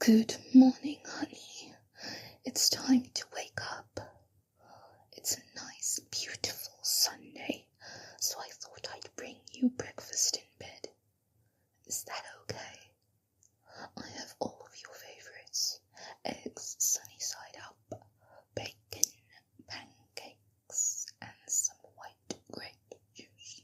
Good morning, honey. It's time to wake up. It's a nice, beautiful Sunday, so I thought I'd bring you breakfast in bed. Is that okay? I have all of your favorites. Eggs sunny side up, bacon, pancakes, and some white grape juice.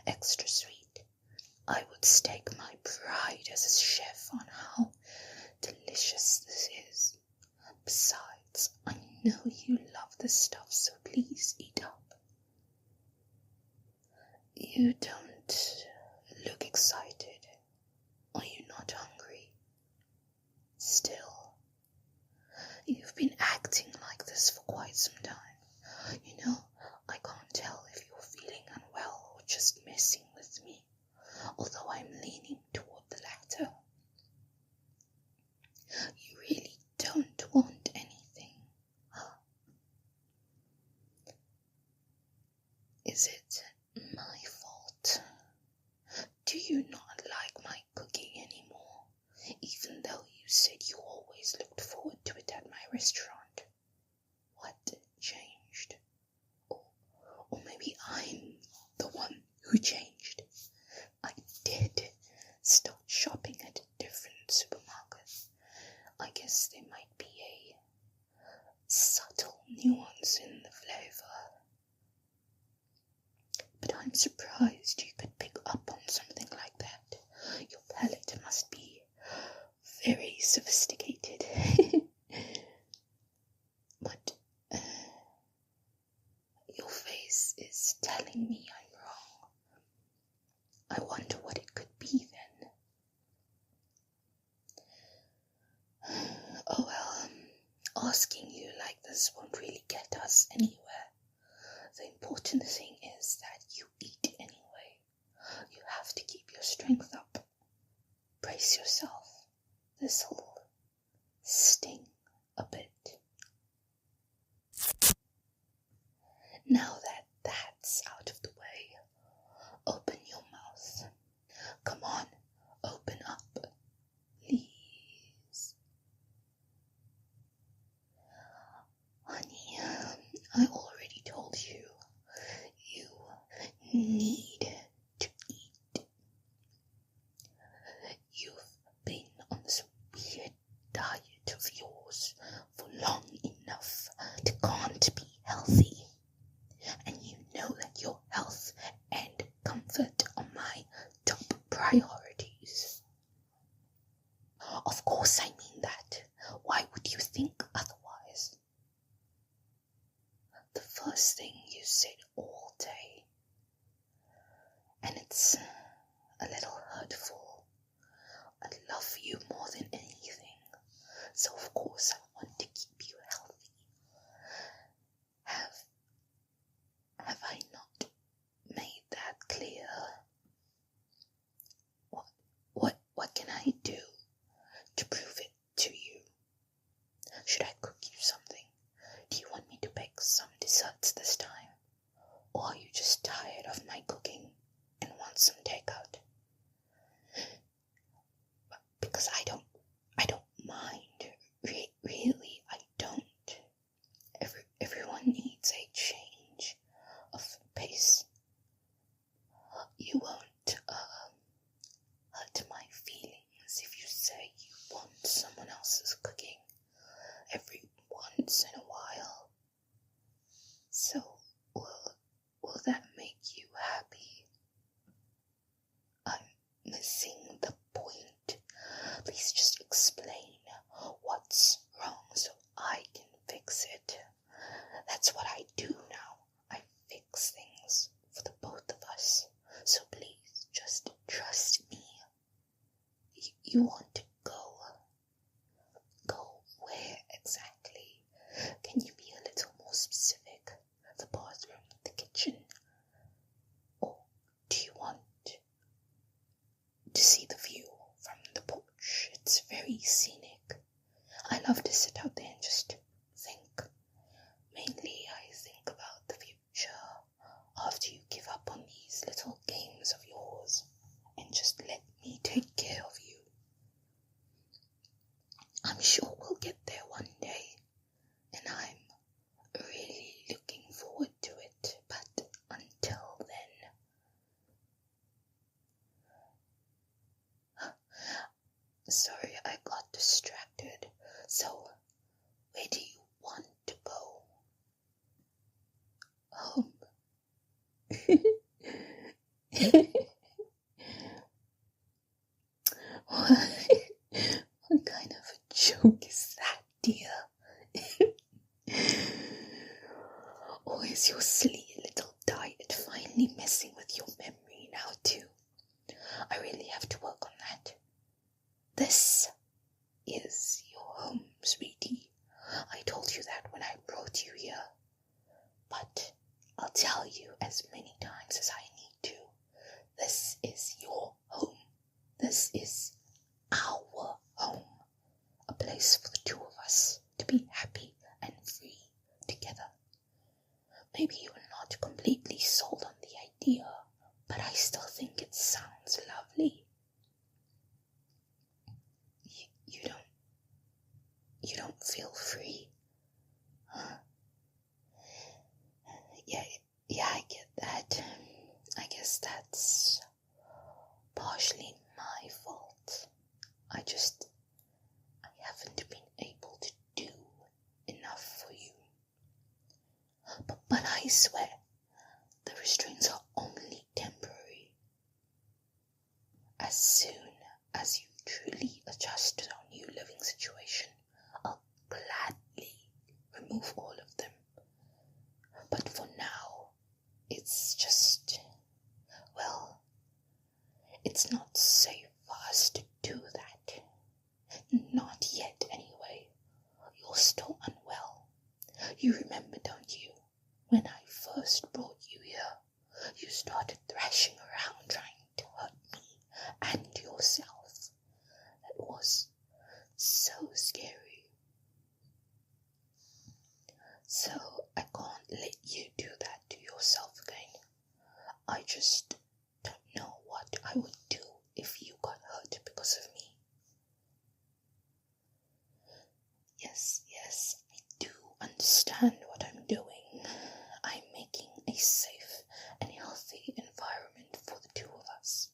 Extra sweet. I would stake my pride as a chef on how delicious this is. Besides, I know you love this stuff, so please eat up. You don't look excited. Are you not hungry? Still, you've been acting like this for quite some time. You know, I can't tell if you're feeling unwell or just messing with me, although I'm leaning toward the latter. You really don't want anything, huh? Is it my fault? Do you not like my cooking anymore, even though you said you always looked forward to it at my restaurant? What changed? Or maybe I'm the one who changed. I did start shopping at a different supermarket. I guess there might be a subtle nuance in the flavor. But I'm surprised you could pick up on something like that. Your palate must be very sophisticated. But your face is telling me I'm wrong. I wonder what it could be then. Oh well, asking you like this won't really get us anywhere. The important thing is that you eat anyway. You have to keep your strength up. Brace yourself. This'll sting a bit. Now that that's out of the way, open your mouth. Come on, open up, please. Honey, I already told you, you need to eat. You've been on this weird diet of yours for long enough to can't be healthy. And you know that your health and comfort are my top priorities. Of course I mean that. Why would you think otherwise? The first thing you said all day, and it's a little hurtful. I love you more than anything, so of course I want to keep you healthy. Have I not made that clear? What can I do to prove it to you? Should I cook you something? Do you want me to bake some desserts this time? Or are you just tired of my cooking and want some takeout? Because I don't mind. Really, I don't. Everyone needs a change of pace. You won't hurt my feelings if you say you want someone else's cooking every once in a while. So, will that make you happy? I'm missing the point. Please just explain what's wrong so I can fix it. That's what I do now. I fix things for the both of us. So please just trust me. You want to go. Go where exactly? Can you be a little more specific? The bathroom, the kitchen? Or do you want to see the view from the porch? It's very scenic. I love to sit out there and just think. Mainly I think about the future after you give up on these little games of yours and just let me take care of you. Sorry, I got distracted. So, where do you want to go? Home. What kind of a joke is that, dear? Or is your silly little diet finally messing with your memory now too? I really have to work on that. This is your home, sweetie. I told you that when I brought you here. But I'll tell you as many times as I need to. This is your home. This is our home. A place for the two of us to be happy and free together. Maybe you're not completely sold on the idea, but I still think it sounds lovely. You don't feel free, huh? Yeah, I get that. I guess that's partially my fault. I haven't been able to do enough for you. But I swear, the restraints are only temporary. As soon as you truly adjust to our new living situation, I'll gladly remove all of them. But for now, it's just, well, it's not safe for us to do that. Not yet, anyway. You're still unwell. You remember, don't you? When I first brought you here, you started thrashing around trying to hurt me and yourself. That was so scary. So I can't let you do that to yourself again. I just don't know what I would do if you got hurt because of me. Yes, I do understand what I'm doing. I'm making a safe and healthy environment for the two of us.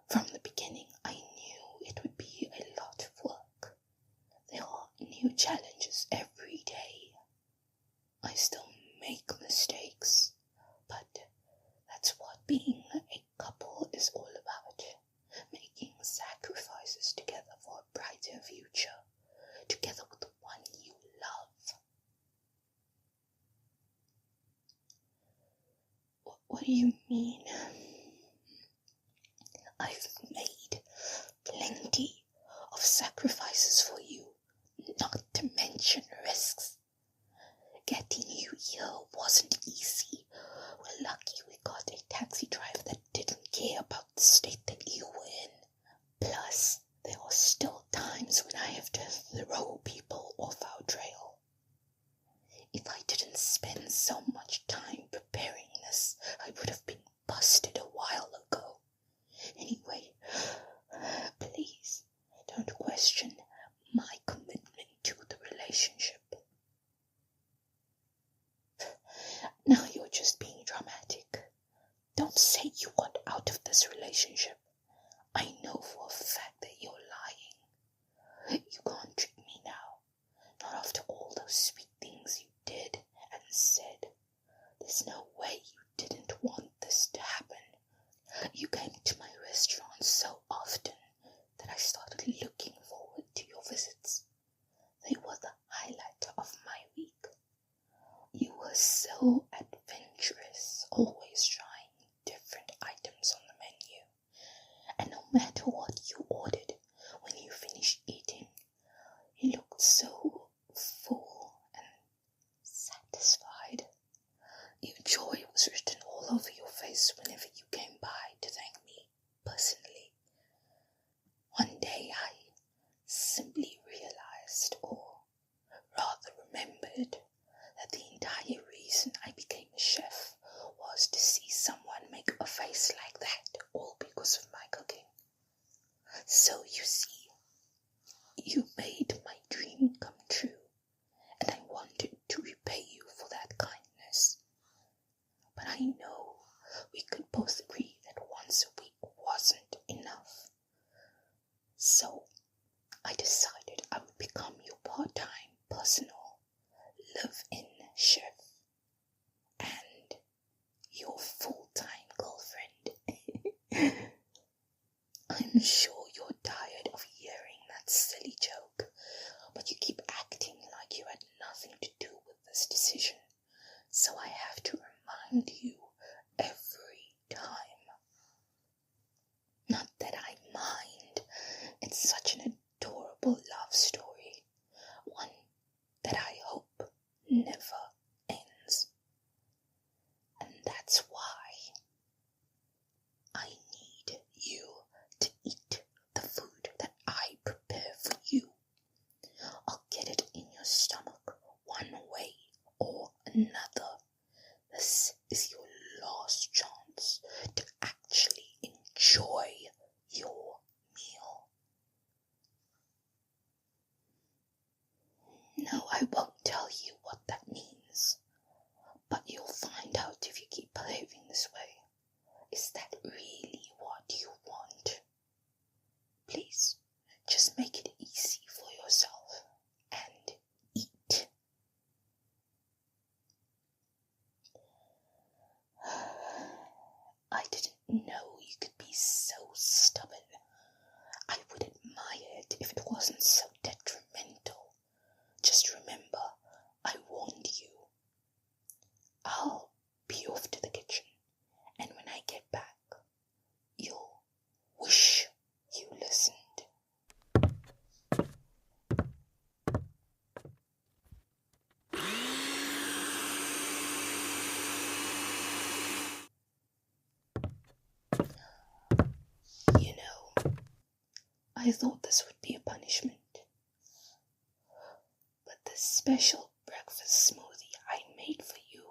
From the beginning, I knew it would be a lot of work. There are new challenges every day. I still make mistakes, but that's what being a couple is all about. Making sacrifices together for a brighter future, together with the one you love. What do you mean? I've made plenty of sacrifices for you, not to mention risks. Getting you here wasn't easy. We're lucky we got a taxi driver that didn't care about the state that you were in. Plus, there are still times when I have to throw people off our trail. If I didn't spend so much time preparing this, I would have been busted a while ago. Anyway, please don't question my commitment to the relationship. Now you're just being dramatic. Don't say you want out of this relationship. I know for a fact that you're lying. You can't trick me now. Not after all those sweet things you did and said. There's no way you didn't want this to happen. You came to my restaurant so often that I started looking forward to your visits. They were the highlight of my week. You were so adventurous, always trying different items on the menu. And no matter what you ordered, when you finished eating, you looked so full and satisfied. Your joy was written all over your face whenever you came by to thank me personally. One day I simply realized, or rather remembered, that the entire reason I became a chef was to see someone make a face like that, all because of my cooking. So you see, you made my dream come true, and I wanted to repay you for that kindness. But I know we could both agree that once a week wasn't enough. So I decided I would become your part-time personal live-in chef and your full-time girlfriend. I'm sure you're tired of hearing that silly joke, but you keep acting like you had nothing to do with this decision, so I have to remind you every time. Not that I mind, it's such an adorable love story, one that I hope never ends. And that's why I need you to eat the food that I prepare for you. I'll get it in your stomach one way or another. This is your last chance to actually enjoy your meal. No, I won't tell you what that means, but you'll find out if you keep behaving this way. Is that really what you want? Please, just make it easy for yourself and eat. I didn't know you could be so stubborn. I would admire it if it wasn't so detrimental. Just remember, I warned you. I'll be off to the kitchen, and when I get back, you'll wish you listened. You know, I thought this would be a punishment, but this special breakfast smoothie I made for you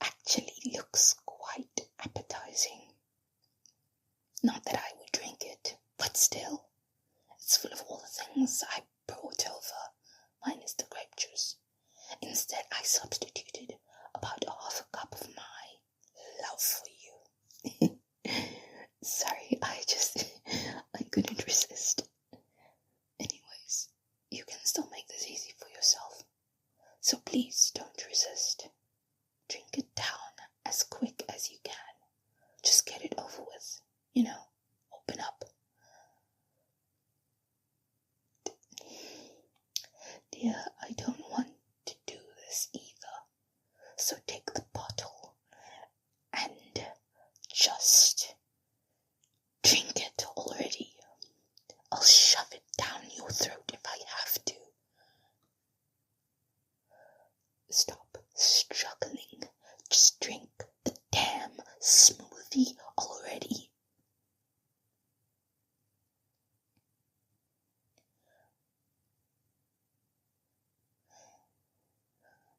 actually looks quite appetizing. Not that I would drink it, but still, it's full of all the things I brought over, minus the grape juice. Instead, I substituted about half a cup of my love for you. Sorry, I couldn't resist. Anyways, you can still make this easy for yourself. So please don't resist. Drink it down as quick as you can. Just get it over with. Open up. Dear, I don't want to do this either. So take the bottle and just drink it already. I'll shove it down your throat if I have to. Stop struggling. Just drink the damn smoothie already.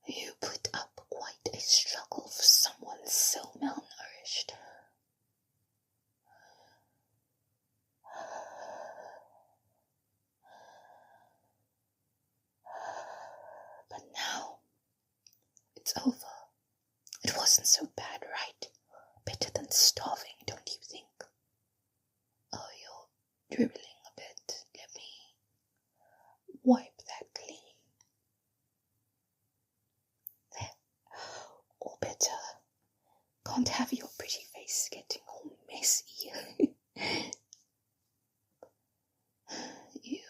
You put up quite a struggle for someone so malnourished. But now, it's over. It wasn't so bad, right? Better than starving, don't you think? Oh, you're dribbling a bit. Let me wipe that clean. There. All better. Can't have your pretty face getting all messy. You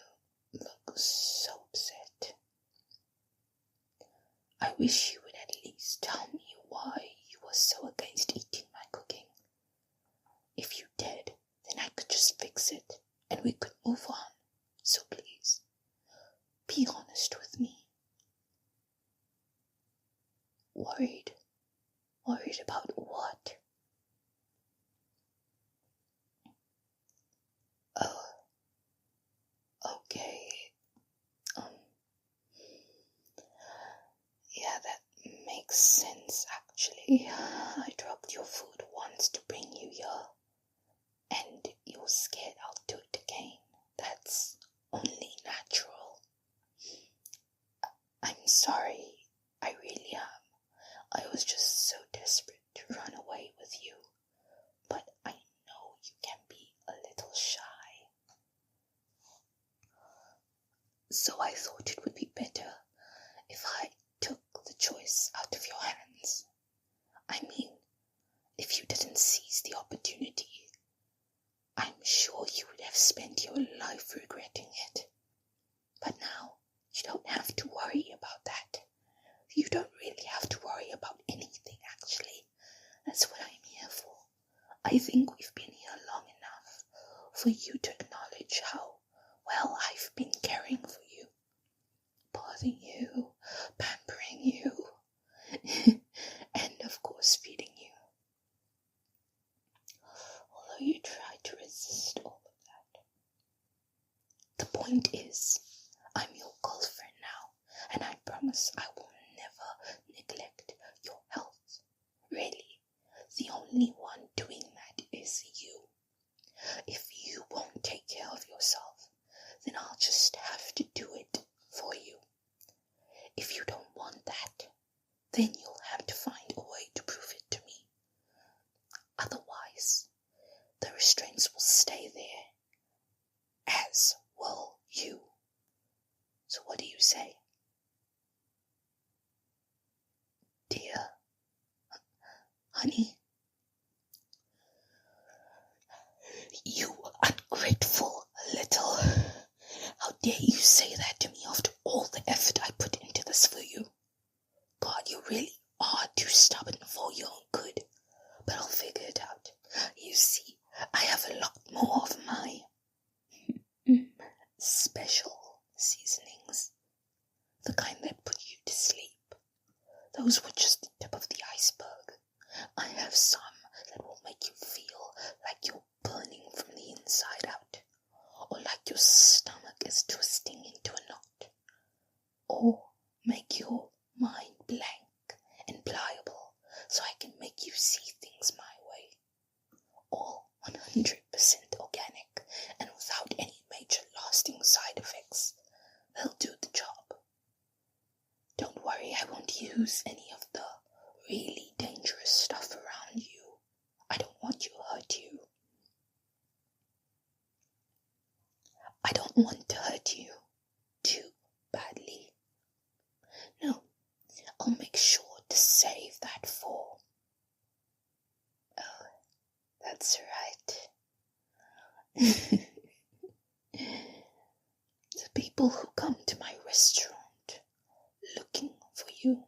look so upset. I wish you would at least tell me why you were so against eating my cooking. If you did, then I could just fix it and we could move on. So please, be honest with me. Worried? Worried about what? Oh, okay. Yeah, that makes sense, actually. I dropped your food once to bring you here, and you're scared I'll do it again. That's only natural. I'm sorry, I really am. I was just so desperate to run away with you, but I know you can be a little shy. So I thought it would be better if I took the choice out of your hands. I mean, if you didn't seize the opportunity, I'm sure you would have spent your life regretting it. But now, you don't have to worry about that. You don't really have to worry about anything, actually. That's what I'm here for. I think we've been here long enough for you to acknowledge how well I've been caring for you, bathing you, pampering you, and of course feeding you. Although you try to resist all of that. The point is, I'm your girlfriend now, and I promise I will never neglect your health. Really, the only one doing that is you. If you won't take care of yourself, then I'll just have to do it for you. If you don't want that, then you'll have to find a way to prove it to me. Otherwise, the restraints will stay there, as will you. So what do you say? Dear, honey, you ungrateful little. How dare you say that to me after all the effort I put into this for you? God, you really are too stubborn for your own good. But I'll figure it out. You see, I have a lot more of my special seasonings. The kind that put you to sleep. Those were just the tip of the iceberg. I have some that will make you feel like you're burning from the inside out, or like your stomach is twisting into a knot, or make your mind blank and pliable so I can make you see things my way. All 100% organic and without any major lasting side effects. They'll do the job. Don't worry, I won't use any of the really dangerous stuff around you. I don't want to hurt you. I don't want to hurt you too badly. No, I'll make sure to save that for... Oh, that's right. The people who come to my restaurant looking for you.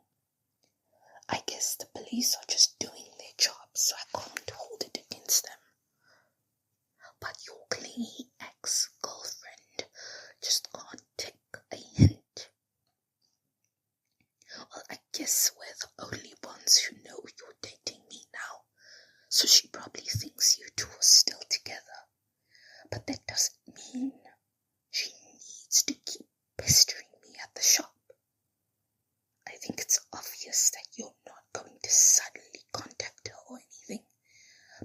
I guess the police are just doing their job, so I can't hold it against them. But your clingy ex-girlfriend just can't take a hint. Well, I guess we're the only ones who know you're dating me now, so she probably thinks you two are still together. But that doesn't mean she needs to keep pestering me at the shop. I think it's obvious that you're not going to suddenly contact her or anything,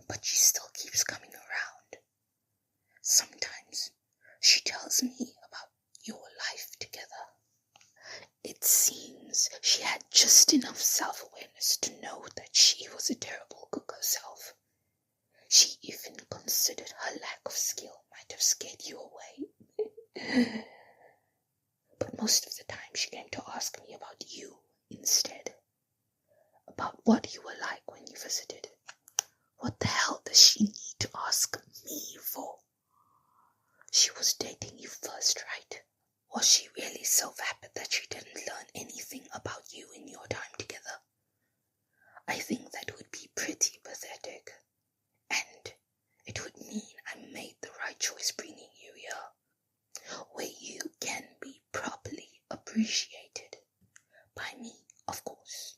but she still keeps coming around. Sometimes she tells me about your life together. It seems she had just enough self-awareness to know that she was a terrible cook herself. She even considered her lack of skill might have scared you away. But most of the time she came to ask me about you instead. About what you were like when you visited. What the hell does she need to ask me for? She was dating you first, right? Was she really so vapid that she didn't learn anything about you in your time together? I think that would be pretty pathetic. And it would mean I made the right choice bringing you here, where you can be properly appreciated. By me, of course.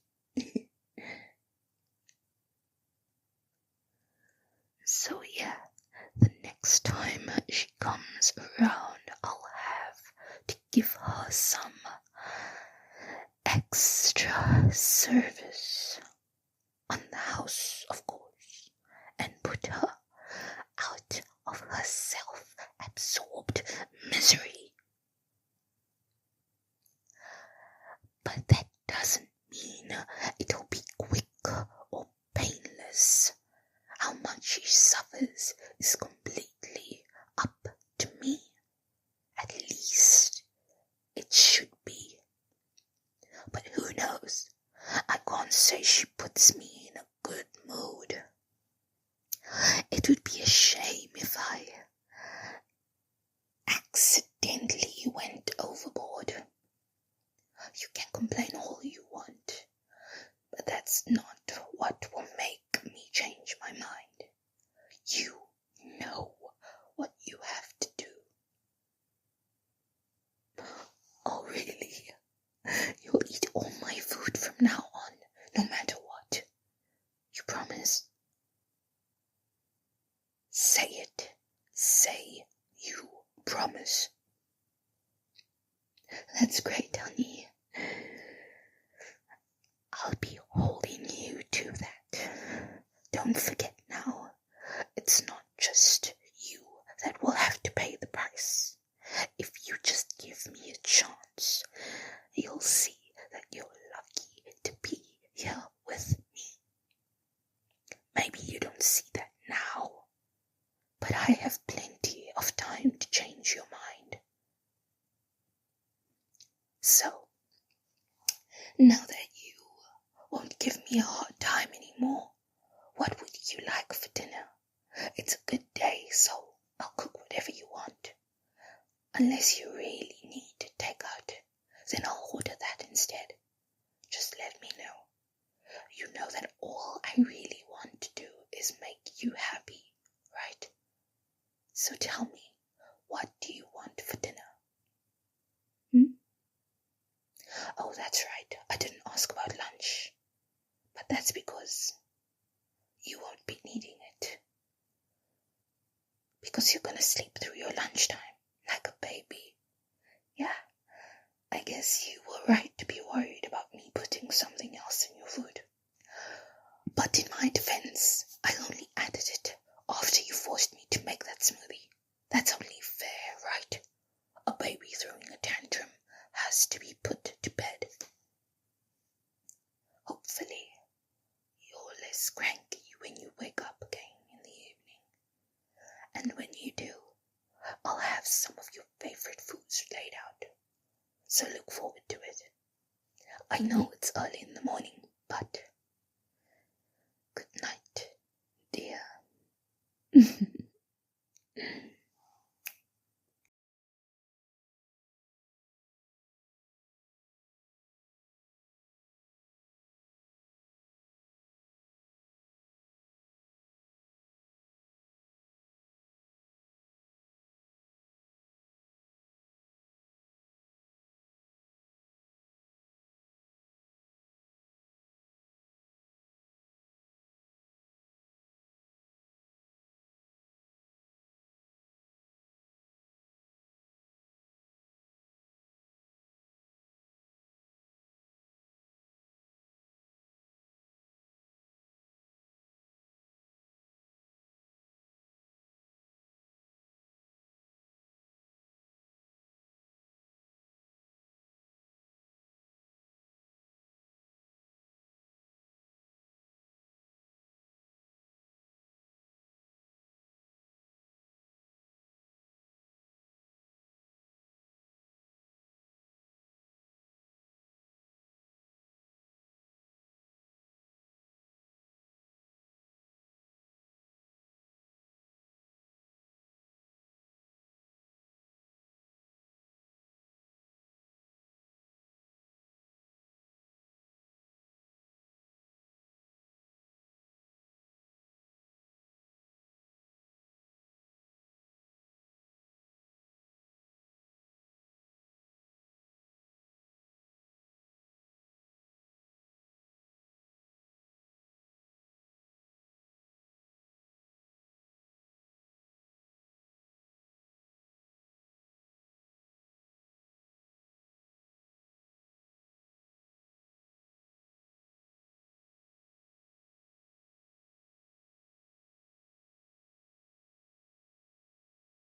So yeah, the next time she comes around, I'll have to give her some extra service on the house, of course, and put her out of her self-absorbed misery. But that doesn't mean it'll be quick or painless. How much she suffers is completely up to me. At least say she puts me in a good mood. It would be a shame if I accidentally went overboard. You can complain all you want, but that's not what will make me change my mind. You know what you have to do. Oh, really? You'll eat all my food from now on, no matter what. You promise? Say it. Say you promise. That's great, honey. I'll be holding you to that. Don't forget now, it's not just you that will have to pay the price. If you just give me a chance, you'll see that you're lucky to be here with me. Maybe you don't see that now, but I have plenty of time to change your mind. So, now that you won't give me a hard time anymore, what would you like for dinner? It's a good day, so I'll cook whatever you want. Unless you really need takeout, then I'll order that instead. Just let me know. You know that all I really want to do is make you happy, right? So tell me, what do you want for dinner? Oh, that's right. I didn't ask about lunch. But that's because you won't be needing it. Because you're gonna sleep through your lunchtime like a baby. Yeah, I guess you were right to be worried about me putting something else in your food. But in my defense, I only added it after you forced me to make that smoothie. That's only fair, right? A baby throwing a tantrum has to be put to bed. Hopefully, you're less cranky when you wake up again in the evening. And when you do, I'll have some of your favorite foods laid out. So look forward to it. I know it's early in the morning, but good night, dear.